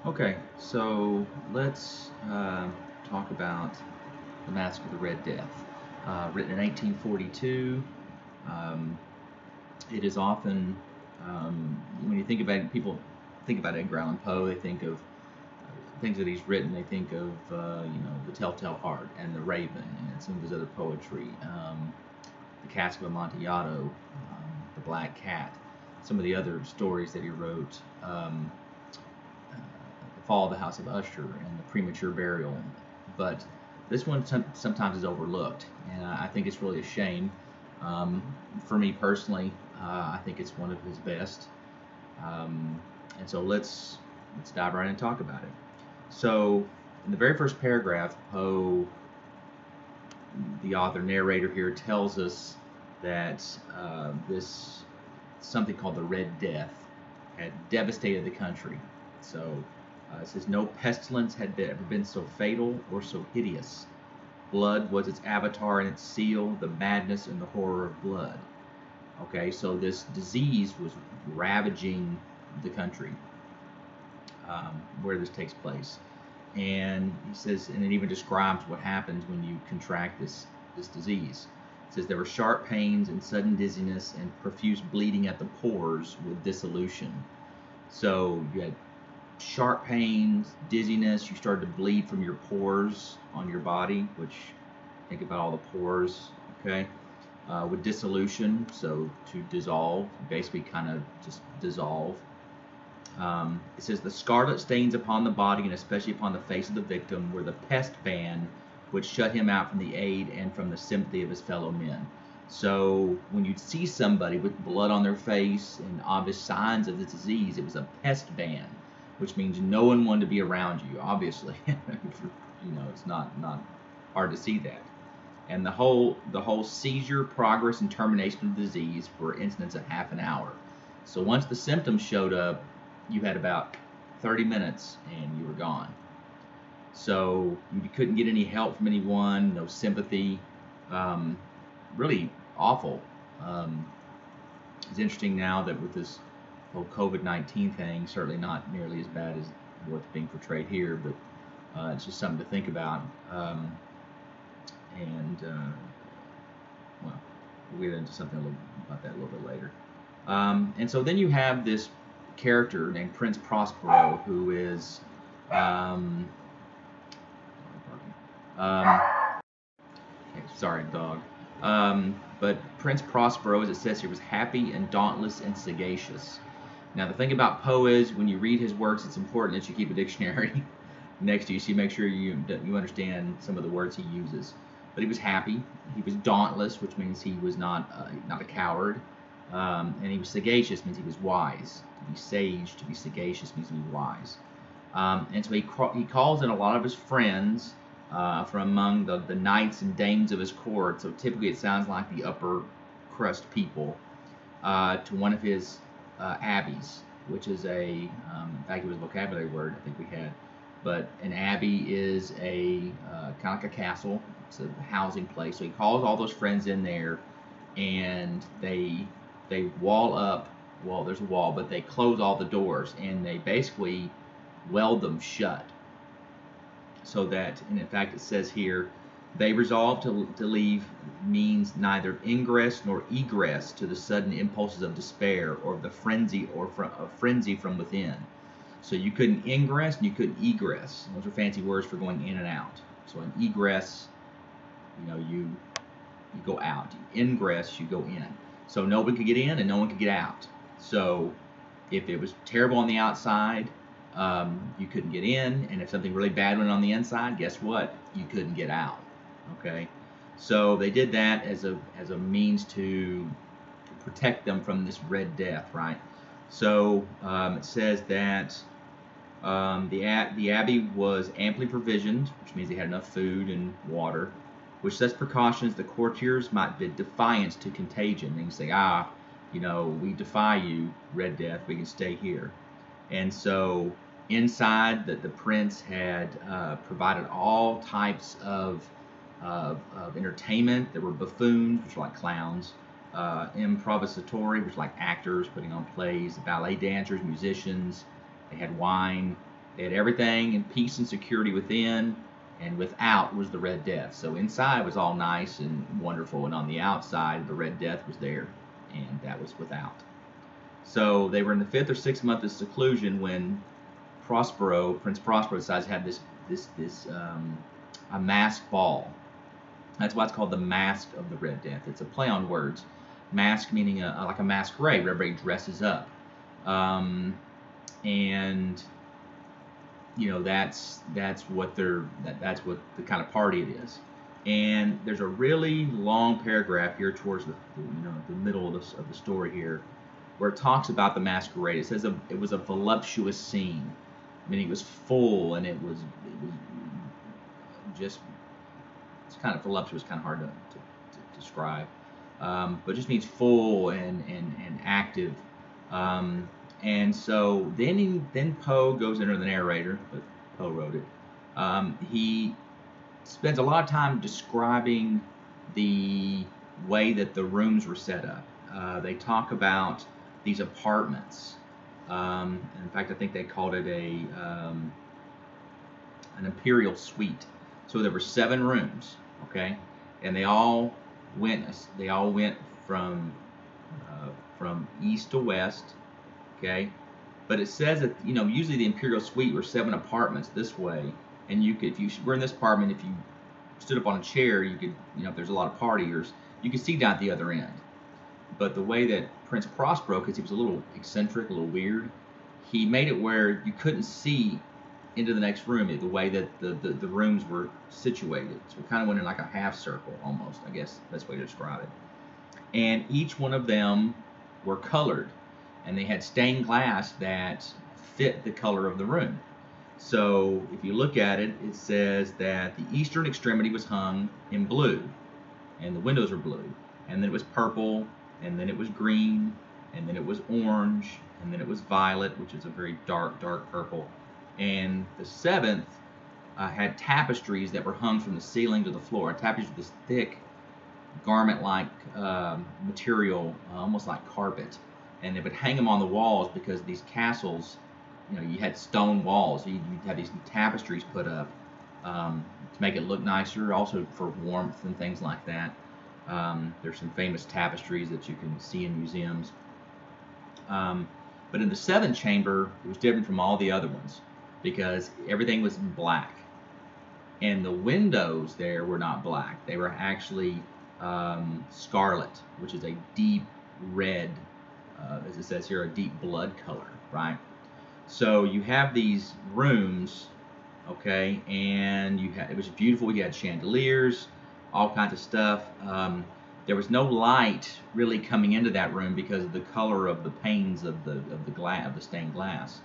Okay, so let's talk about The Masque of the Red Death. Written in 1842, um, it is often, when you think about it, people think about Edgar Allan Poe, they think of things that he's written, they think of, The Telltale Heart and The Raven and some of his other poetry, The Cask of Amontillado, The Black Cat, some of the other stories that he wrote. The Fall of the House of Usher and the Premature Burial. But this one sometimes is overlooked, and I think it's really a shame. Um, for me personally, I think it's one of his best. Um, and so let's dive right in and talk about it. So in the very first paragraph, Poe, the author narrator here, tells us that this something called the Red Death had devastated the country. So it says, no pestilence had ever been so fatal or so hideous. Blood was its avatar and its seal, the madness and the horror of blood. Okay, so this disease was ravaging the country where this takes place. And he says, and it even describes what happens when you contract this disease. It says there were sharp pains and sudden dizziness and profuse bleeding at the pores with dissolution. So you had sharp pains, dizziness, you started to bleed from your pores on your body, which think about all the pores, okay? With dissolution, so to dissolve, basically kind of just dissolve. It says the scarlet stains upon the body and especially upon the face of the victim were the pest ban which shut him out from the aid and from the sympathy of his fellow men. So when you'd see somebody with blood on their face and obvious signs of the disease, it was a pest ban, which means no one wanted to be around you. Obviously, it's not hard to see that. And the whole seizure, progress, and termination of the disease were incidents of half an hour. So once the symptoms showed up, you had about 30 minutes and you were gone. So you couldn't get any help from anyone, no sympathy. Um, Really awful. Um, it's interesting now that with this whole COVID-19 thing, certainly not nearly as bad as what's being portrayed here, but it's just something to think about. And well, we'll get into something about that a little bit later. And so then you have this character named Prince Prospero, who is, um, um, okay, sorry, dog. But Prince Prospero, as it says here, was happy and dauntless and sagacious. Now, the thing about Poe is when you read his works, it's important that you keep a dictionary next to you so you make sure you understand some of the words he uses. But he was happy. He was dauntless, which means he was not a coward. And he was sagacious, means he was wise. To be sage, to be sagacious means to be wise. And so he calls in a lot of his friends from among the knights and dames of his court. So typically it sounds like the upper crust people to one of his abbeys, which is in fact, it was a vocabulary word I think we had. But an abbey is a kind of like a castle. It's a housing place. So he calls all those friends in there, and they wall up. Well, there's a wall, but they close all the doors, and they basically weld them shut. So that, and in fact, it says here, they resolve to leave means neither ingress nor egress to the sudden impulses of despair or of the frenzy of frenzy from within. So you couldn't ingress and you couldn't egress. Those are fancy words for going in and out. So an egress, you go out. You ingress, you go in. So no one could get in and no one could get out. So if it was terrible on the outside, you couldn't get in, and if something really bad went on the inside, guess what? You couldn't get out. Okay, so they did that as a means to protect them from this Red Death, right? So it says that the abbey was amply provisioned, which means they had enough food and water. With such precautions, the courtiers might bid defiance to contagion. They can say, we defy you, Red Death. We can stay here. And so inside, the prince had provided all types of entertainment. There were buffoons, which are like clowns, improvisatori, which are like actors putting on plays, ballet dancers, musicians. They had wine, They had everything in peace and security within, and without was the Red Death. So inside was all nice and wonderful, and on the outside, the Red Death was there, and that was without. So they were in the 5th or 6th month of seclusion when Prince Prospero, decides to have a masked ball. That's why it's called the Masque of the Red Death. It's a play on words. Masque meaning like a masquerade where everybody dresses up, and that's what that's what the kind of party it is. And there's a really long paragraph here towards the middle of the story here, where it talks about the masquerade. It says it was a voluptuous scene. I mean, it was full, and it was just, it's kind of voluptuous, kind of hard to describe, but it just means full and active. And so then Poe goes into the narrator, but Poe wrote it. He spends a lot of time describing the way that the rooms were set up. They talk about these apartments. In fact, I think they called it an imperial suite. So there were 7 rooms, okay, and they all went from east to west, okay. But it says that usually the imperial suite were 7 apartments this way, and you could, if you were in this apartment, if you stood up on a chair, you could, if there's a lot of partiers, you could see down at the other end. But the way that Prince Prospero, because he was a little eccentric, a little weird, he made it where you couldn't see into the next room, the way that the rooms were situated. So it kind of went in like a half circle almost, I guess that's the way to describe it. And each one of them were colored, and they had stained glass that fit the color of the room. So if you look at it, it says that the eastern extremity was hung in blue, and the windows were blue, and then it was purple, and then it was green, and then it was orange, and then it was violet, which is a very dark purple. And the 7th had tapestries that were hung from the ceiling to the floor. Tapestries with this thick garment-like material, almost like carpet, and they would hang them on the walls because these castles, you had stone walls. You'd have these tapestries put up to make it look nicer, also for warmth and things like that. There's some famous tapestries that you can see in museums. But in the 7th chamber, it was different from all the other ones because everything was in black. And the windows there were not black. They were actually scarlet, which is a deep red, as it says here, a deep blood color, right? So you have these rooms, okay, and it was beautiful. You had chandeliers, all kinds of stuff. There was no light really coming into that room because of the color of the panes of the stained glass.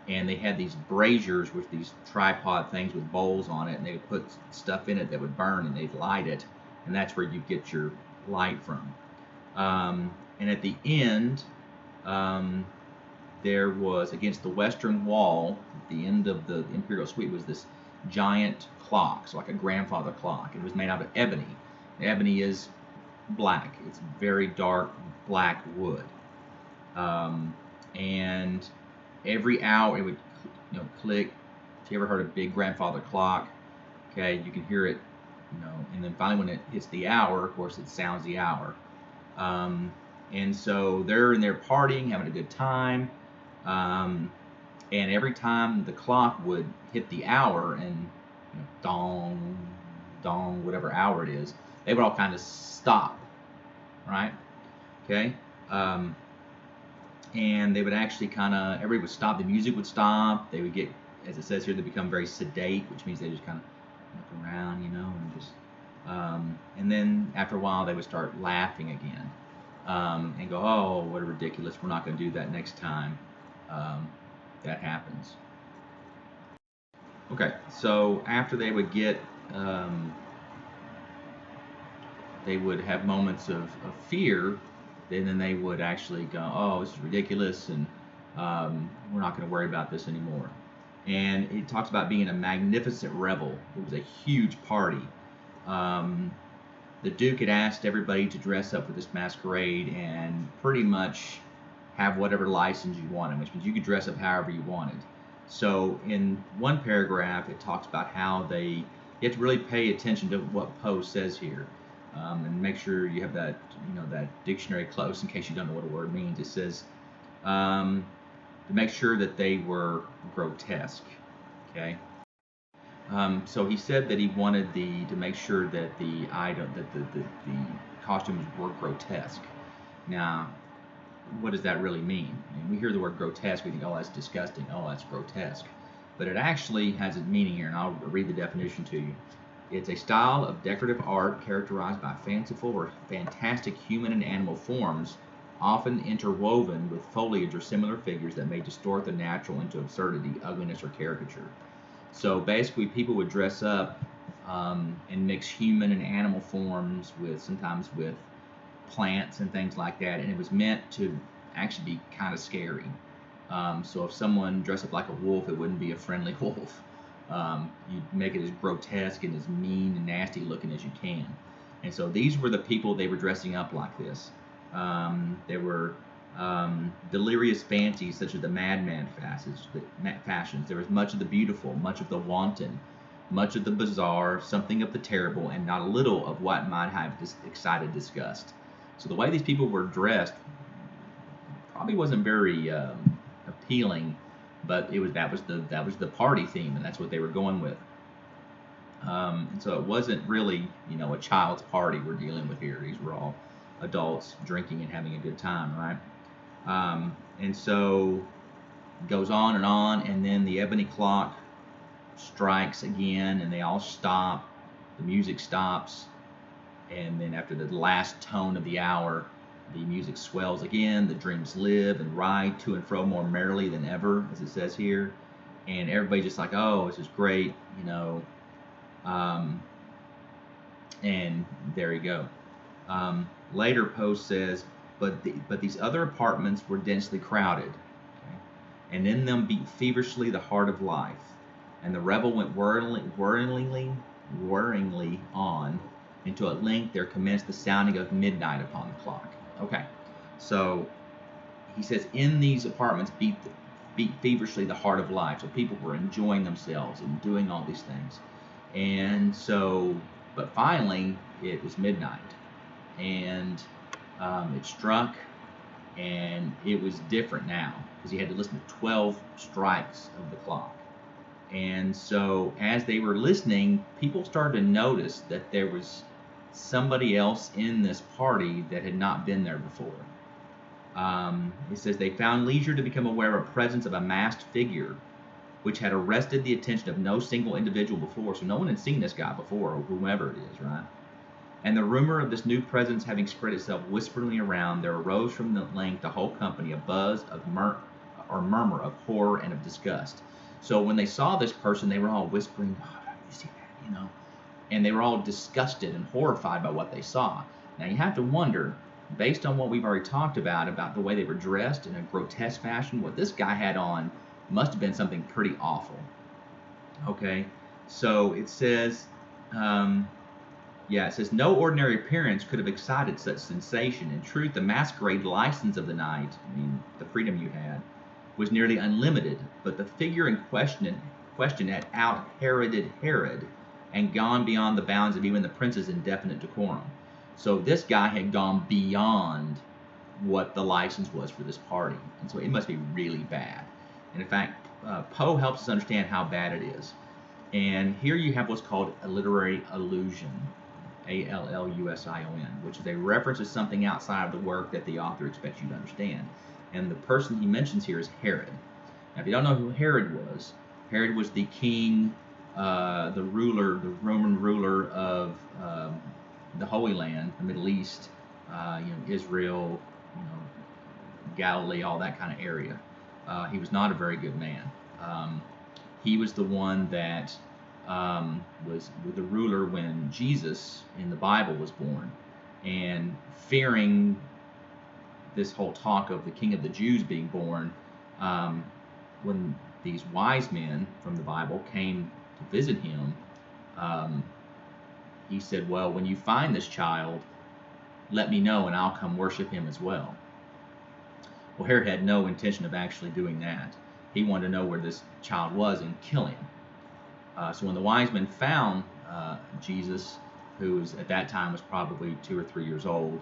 And they had these braziers with these tripod things with bowls on it, and they would put stuff in it that would burn, and they'd light it, and that's where you get your light from. And at the end, there was, against the western wall, at the end of the imperial suite, was this giant clock, so like a grandfather clock. It was made out of ebony. Ebony is black. It's very dark black wood. And every hour it would click. If you ever heard a big grandfather clock, okay, you can hear it, and then finally when it hits the hour, of course, it sounds the hour. And so they're in there partying, having a good time. And every time the clock would hit the hour and dong, dong, whatever hour it is, they would all kind of stop, right? Okay. And they would actually everybody would stop, the music would stop, they would get, as it says here, they become very sedate, which means they just kind of look around, and just, and then after a while they would start laughing again, and go, oh, what a ridiculous, we're not going to do that next time. That happens. Okay, so after they would get, they would have moments of fear, then they would actually go, oh, this is ridiculous, and we're not going to worry about this anymore. And it talks about being a magnificent revel. It was a huge party. The Duke had asked everybody to dress up for this masquerade and pretty much have whatever license you wanted, which means you could dress up however you wanted. So in one paragraph, it talks about how you have to really pay attention to what Poe says here, and make sure you have that that dictionary close in case you don't know what a word means. It says to make sure that they were grotesque. Okay. So he said that he wanted to make sure that the costumes were grotesque. Now, what does that really mean? I mean, we hear the word grotesque, we think, oh, that's disgusting, oh, that's grotesque. But it actually has a meaning here, and I'll read the definition to you. It's a style of decorative art characterized by fanciful or fantastic human and animal forms, often interwoven with foliage or similar figures that may distort the natural into absurdity, ugliness, or caricature. So basically, people would dress up and mix human and animal forms sometimes with plants and things like that, and it was meant to actually be kind of scary. So if someone dressed up like a wolf, it wouldn't be a friendly wolf. You'd make it as grotesque and as mean and nasty looking as you can. And so these were the people they were dressing up like this. There were delirious fancies such as the madman fashions. There was much of the beautiful, much of the wanton, much of the bizarre, something of the terrible, and not a little of what might have excited disgust. So the way these people were dressed probably wasn't very appealing, but that was the party theme, and that's what they were going with. And so it wasn't really a child's party we're dealing with here. These were all adults drinking and having a good time, right? And so it goes on, and then the ebony clock strikes again, and they all stop. The music stops, and then after the last tone of the hour, the music swells again. The dreams live and ride to and fro more merrily than ever, as it says here. And everybody's just like, oh, this is great, and there you go. Later, Poe says, but these other apartments were densely crowded, okay? And in them beat feverishly the heart of life, and the revel went whirlingly on, until at length there commenced the sounding of midnight upon the clock. Okay, so he says in these apartments beat feverishly the heart of life. So people were enjoying themselves and doing all these things, and so, but finally it was midnight, and it struck, and it was different now because he had to listen to 12 strikes of the clock. And so as they were listening, people started to notice that there was somebody else in this party that had not been there before. It says they found leisure to become aware of the presence of a masked figure which had arrested the attention of no single individual before. So no one had seen this guy before, or whomever it is, right? And the rumor of this new presence having spread itself whisperingly around, there arose from the whole company a buzz of murmur of horror and of disgust. So when they saw this person, they were all whispering, oh, you see that, and they were all disgusted and horrified by what they saw. Now you have to wonder, based on what we've already talked about the way they were dressed in a grotesque fashion, what this guy had on must have been something pretty awful. Okay, so it says, it says, no ordinary appearance could have excited such sensation. In truth, the masquerade license of the night, the freedom you had, was nearly unlimited, but the figure in question had out-Heroded Herod and gone beyond the bounds of even the prince's indefinite decorum. So this guy had gone beyond what the license was for this party, and so it must be really bad. And in fact, Poe helps us understand how bad it is. And here you have what's called a literary allusion, Allusion, which is a reference to something outside of the work that the author expects you to understand. And the person he mentions here is Herod. Now, if you don't know who Herod was the king, the Roman ruler of the Holy Land, the Middle East, Israel, Galilee, all that kind of area. He was not a very good man. He was the one that was the ruler when Jesus in the Bible was born, and fearing this whole talk of the King of the Jews being born, when these wise men from the Bible came to visit him, he said, well, when you find this child, let me know and I'll come worship him as well. Well, Herod had no intention of actually doing that. he wanted to know where this child was and kill him. So when the wise men found Jesus, who was at that time was probably 2 or 3 years old,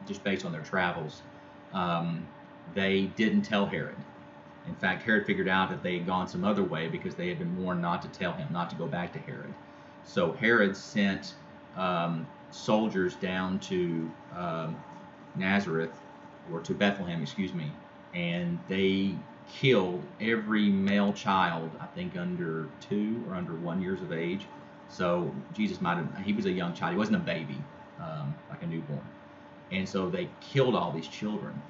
just based on their travels, they didn't tell Herod. In fact, Herod figured out that they had gone some other way because they had been warned not to tell him, not to go back to Herod. So Herod sent soldiers down to Nazareth, or to Bethlehem, excuse me, and they killed every male child, I think under 2 or under 1 years of age. So Jesus he was a young child. He wasn't a baby, like a newborn. And so they killed all these children.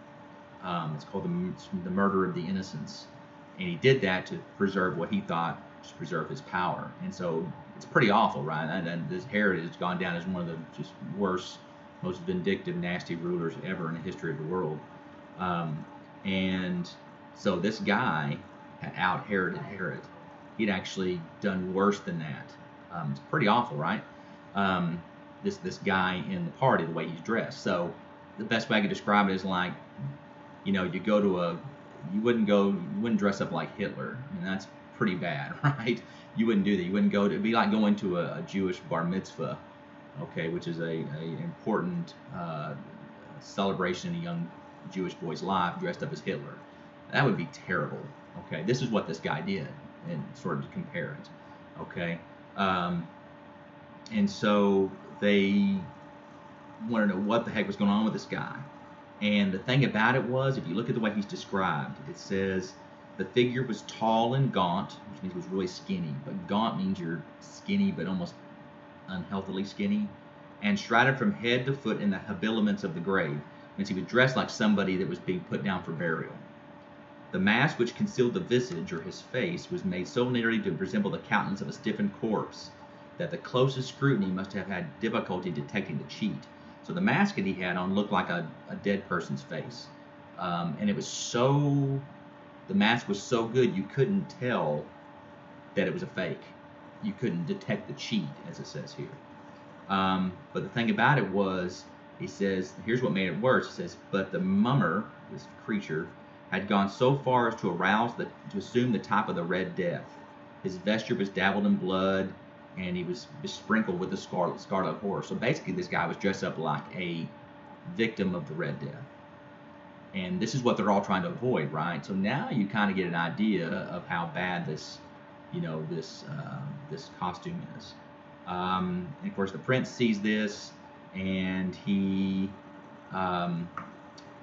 It's called the murder of the innocents. And he did that to preserve what he thought, to preserve his power. And so it's pretty awful, right? And this Herod has gone down as one of the just worst, most vindictive, nasty rulers ever in the history of the world. And so this guy had out-Heroded Herod. He'd actually done worse than that. It's pretty awful, right? This guy in the party, the way he's dressed. So the best way I could describe it is like, you wouldn't dress up like Hitler. I mean, that's pretty bad, right? You wouldn't do that. You wouldn't it'd be like going to a Jewish bar mitzvah, okay, which is a important celebration in a young Jewish boy's life, dressed up as Hitler. That would be terrible, okay? This is what this guy did, and sort of to compare it, okay? And so they want to know what the heck was going on with this guy. And the thing about it was, if you look at the way he's described, it says the figure was tall and gaunt, which means he was really skinny. But gaunt means you're skinny, but almost unhealthily skinny. And shrouded from head to foot in the habiliments of the grave. It means he was dressed like somebody that was being put down for burial. The mask which concealed the visage, or his face, was made so nearly to resemble the countenance of a stiffened corpse that the closest scrutiny must have had difficulty detecting the cheat. So the mask that he had on looked like a dead person's face. And the mask was so good you couldn't tell that it was a fake. You couldn't detect the cheat, as it says here. But the thing about it was, he says, here's what made it worse. He says, but the mummer, this creature, had gone so far as to assume the type of the Red Death. His vesture was dabbled in blood, and he was besprinkled with the scarlet horror. So basically, this guy was dressed up like a victim of the Red Death. And this is what they're all trying to avoid, right? So now you kind of get an idea of how bad this costume is. And of course, the prince sees this, and he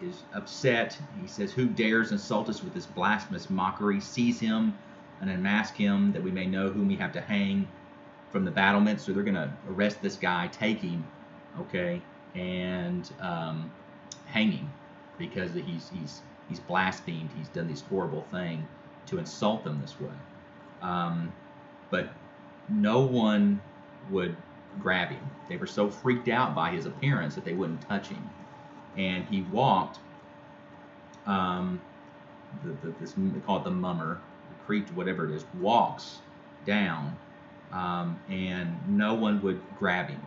is upset. He says, "Who dares insult us with this blasphemous mockery? Seize him and unmask him, that we may know whom we have to hang from the battlements." So they're going to arrest this guy, take him, okay, and hang him, because he's blasphemed. He's done this horrible thing to insult them this way. But no one would grab him. They were so freaked out by his appearance that they wouldn't touch him. And he walked, they call it the mummer, the creature, whatever it is, walks down, and no one would grab him.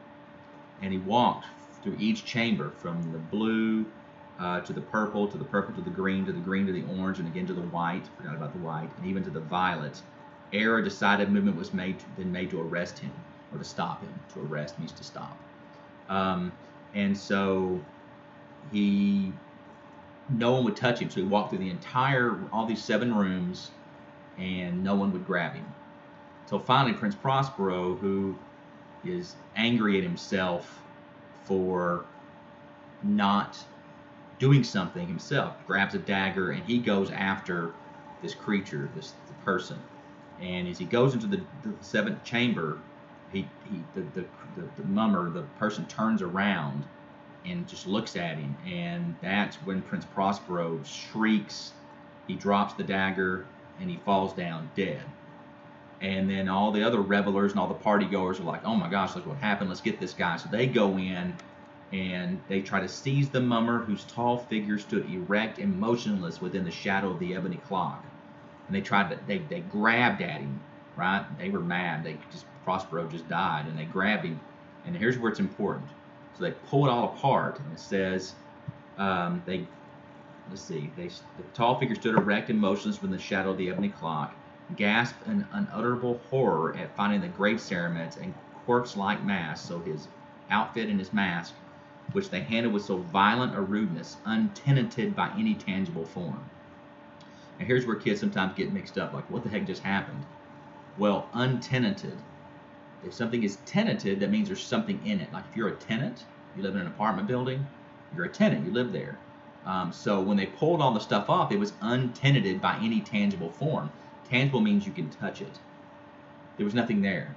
And he walked through each chamber, from the blue to the purple, to the purple to the green, to the green to the orange, and again to the white, forgot about the white, and even to the violet, ere a decided movement was made to arrest him, or to stop him. To arrest means to stop. And so no one would touch him. So he walked through all these 7 rooms, and no one would grab him. So finally, Prince Prospero, who is angry at himself for not doing something himself, grabs a dagger, and he goes after this creature, the person. And as he goes into the 7th chamber, the mummer, the person, turns around and just looks at him, and that's when Prince Prospero shrieks. He drops the dagger, and he falls down dead. And then all the other revelers and all the party goers are like, "Oh my gosh, look what happened, let's get this guy." So they go in, and they try to seize the mummer, whose tall figure stood erect and motionless within the shadow of the ebony clock. And they grabbed at him, right? They were mad. Prospero just died, and they grabbed him. And here's where it's important. So they pull it all apart, and it says, let's see. The tall figure stood erect and motionless within the shadow of the ebony clock, gasped in unutterable horror at finding the grave cerements and corpse-like mask, so his outfit and his mask, which they handled with so violent a rudeness, untenanted by any tangible form. And here's where kids sometimes get mixed up, like, what the heck just happened? Well, untenanted. If something is tenanted, that means there's something in it. Like if you're a tenant, you live in an apartment building, you're a tenant, you live there. So when they pulled all the stuff off, it was untenanted by any tangible form. Tangible means you can touch it. There was nothing there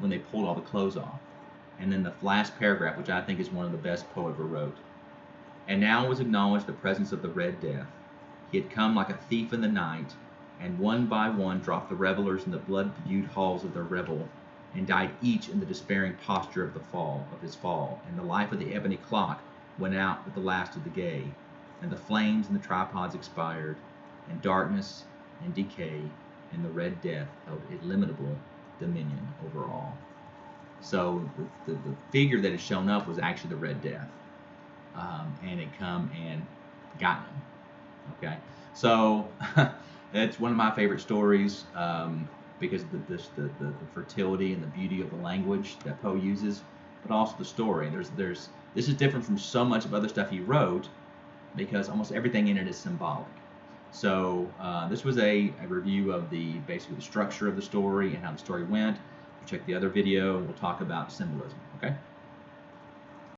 when they pulled all the clothes off. And then the last paragraph, which I think is one of the best Poe ever wrote. And now was acknowledged the presence of the Red Death. He had come like a thief in the night, and one by one dropped the revelers in the blood-bedewed halls of their revel, and died each in the despairing posture of his fall. And the life of the ebony clock went out with the last of the gay, and the flames in the tripods expired, and darkness and decay and the Red Death held illimitable dominion over all. So the figure that had shown up was actually the Red Death, and it come and got him. Okay, so it's one of my favorite stories because of the fertility and the beauty of the language that Poe uses, but also the story. This is different from so much of other stuff he wrote because almost everything in it is symbolic. So this was a review of basically the structure of the story and how the story went. Check the other video. We'll talk about symbolism. Okay.